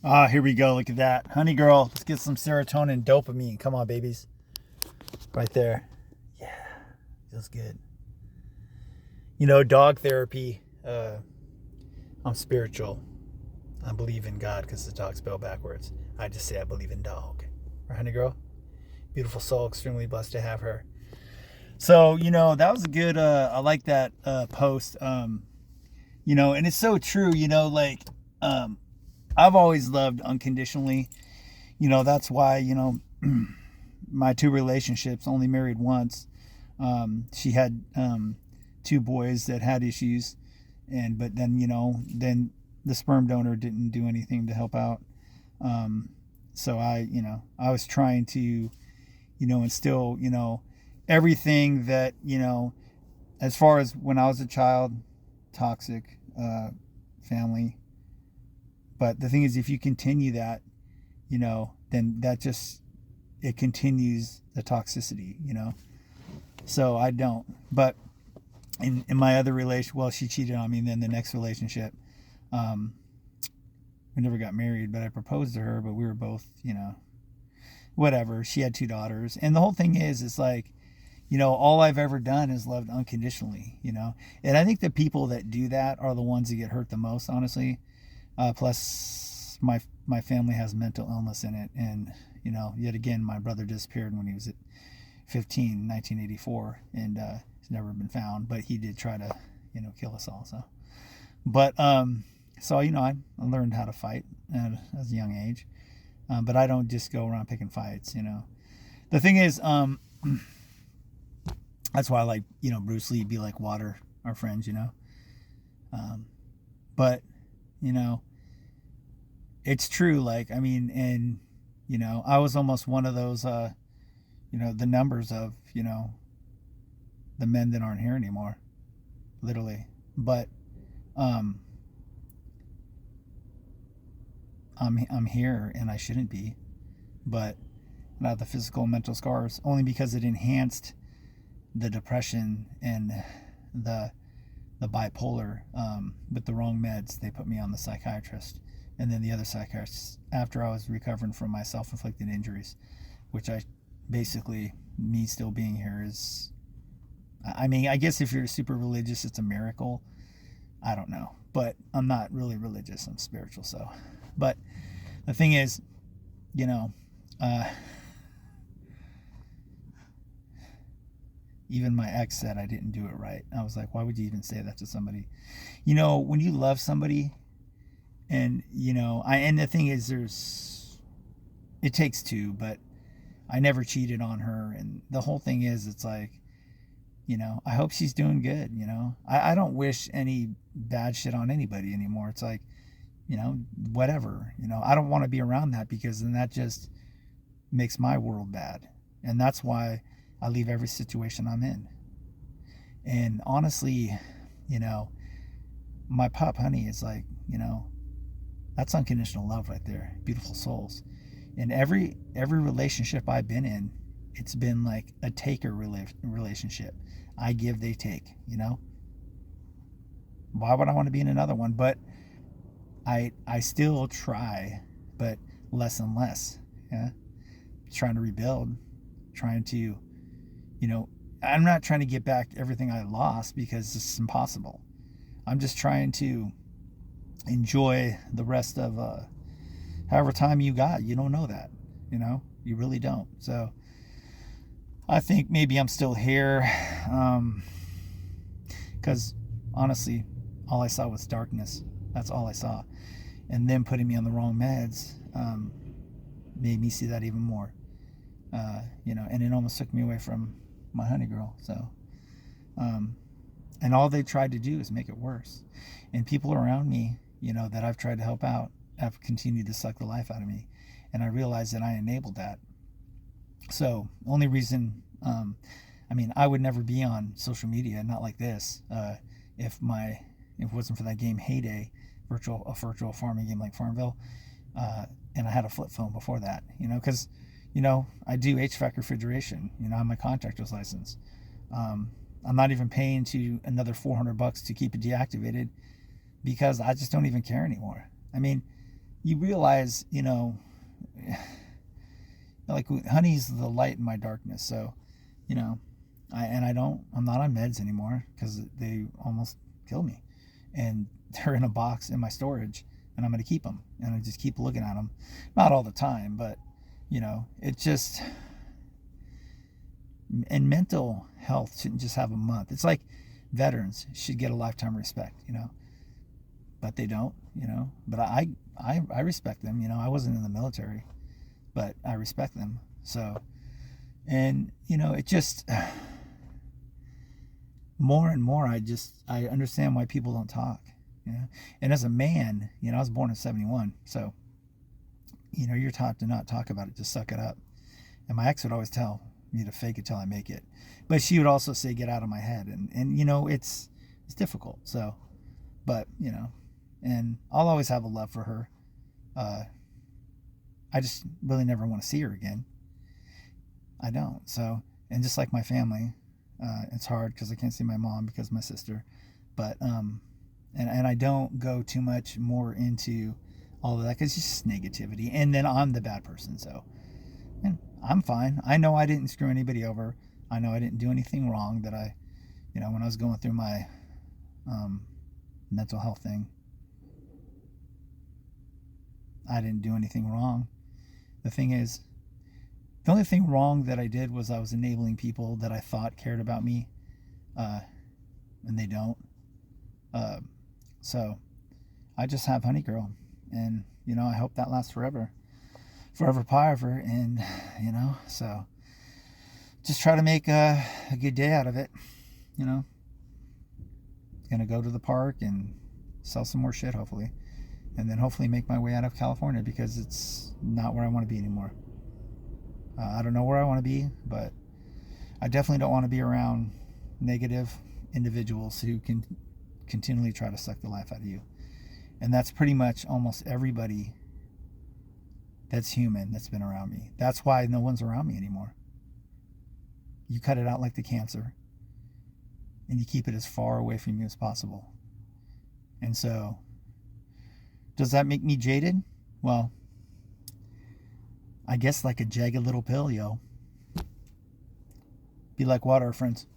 Ah, here we go. Look at that. Honey girl, let's get some serotonin, dopamine. Come on, babies. Right there. Yeah, feels good. Dog therapy. I'm spiritual. I believe in God because the dog spelled backwards. I just say I believe in dog. Right, honey girl? Beautiful soul. Extremely blessed to have her. So, that was a good, I like that post. And it's so true, um, I've always loved unconditionally. That's why, my two relationships, only married once. She had two boys that had issues, but then then the sperm donor didn't do anything to help out. Um, so I was trying to instill everything that as far as when I was a child, toxic family. But the thing is, if you continue that, then that just it continues the toxicity. So I don't. But in my other relation, well, she cheated on me. And then the next relationship, um, we never got married, but I proposed to her. But we were both, whatever. She had two daughters, and the whole thing is, it's like, all I've ever done is loved unconditionally. And I think the people that do that are the ones that get hurt the most, honestly. Plus, my family has mental illness in it, and yet again, my brother disappeared when he was at 15, 1984, and he's never been found. But he did try to, kill us all. So I learned how to fight at a young age, but I don't just go around picking fights. The thing is, that's why I like Bruce Lee, be like water, our friends. Um, but you know it's true. Like, I mean, and I was almost one of those the numbers of the men that aren't here anymore, literally. But um I'm here and I shouldn't be. But not the physical and mental scars, only because it enhanced the depression and the bipolar, with the wrong meds. They put me on the psychiatrist, and then the other psychiatrist after I was recovering from my self-inflicted injuries, which I basically, me still being here is, I mean, I guess if you're super religious, it's a miracle. I don't know, but I'm not really religious. I'm spiritual. So, but the thing is, you know, uh, even my ex said I didn't do it right. I was like, why would you even say that to somebody? When you love somebody, and and the thing is, it takes two, but I never cheated on her, and the whole thing is, it's like, I hope she's doing good. I don't wish any bad shit on anybody anymore. It's like, whatever. I don't want to be around that, because then that just makes my world bad, and that's why I leave every situation I'm in. And honestly, you know, my pup Honey is like, that's unconditional love right there. Beautiful souls. And every relationship I've been in, it's been like a taker relationship. I give, they take. Why would I want to be in another one? But I still try, but less and less. Yeah, trying to rebuild, trying to, I'm not trying to get back everything I lost, because it's impossible. I'm just trying to enjoy the rest of however time you got. You don't know that, you really don't. So I think maybe I'm still here, because honestly, all I saw was darkness. That's all I saw. And then putting me on the wrong meds, made me see that even more. And it almost took me away from my honey girl. So, um, and all they tried to do is make it worse. And people around me, that I've tried to help out, have continued to suck the life out of me. And I realized that I enabled that. So, only reason, I mean, I would never be on social media, not like this, if it wasn't for that game Heyday, a virtual farming game like Farmville, and I had a flip phone before that, because I do HVAC refrigeration. I have my contractor's license. I'm not even paying to another $400 to keep it deactivated, because I just don't even care anymore. I mean, you realize, like honey's the light in my darkness. So, I'm not on meds anymore because they almost killed me, and they're in a box in my storage, and I'm going to keep them, and I just keep looking at them, not all the time, but it just, and mental health shouldn't just have a month. It's like veterans should get a lifetime respect, but they don't, but I respect them. I wasn't in the military, but I respect them. So, and it just, more and more, I understand why people don't talk, and as a man, I was born in 71, so you're taught to not talk about it, just suck it up. And my ex would always tell me to fake it till I make it, but she would also say, get out of my head. And it's difficult. So, but and I'll always have a love for her. I just really never want to see her again. I don't. So, and just like my family, it's hard because I can't see my mom because of my sister. But and I don't go too much more into all of that because it's just negativity. And then I'm the bad person. So, and I'm fine. I know I didn't screw anybody over. I know I didn't do anything wrong that I, when I was going through my mental health thing, I didn't do anything wrong. The thing is, the only thing wrong that I did was I was enabling people that I thought cared about me, and they don't. So I just have Honey Girl, and I hope that lasts forever ever. And so just try to make a good day out of it. Gonna go to the park and sell some more shit, hopefully, and then hopefully make my way out of California because it's not where I want to be anymore. I don't know where I want to be, but I definitely don't want to be around negative individuals who can continually try to suck the life out of you. And that's pretty much almost everybody that's human that's been around me. That's why no one's around me anymore. You cut it out like the cancer, and you keep it as far away from you as possible. And so, does that make me jaded? Well, I guess like a jagged little pill, yo. Be like water, friends.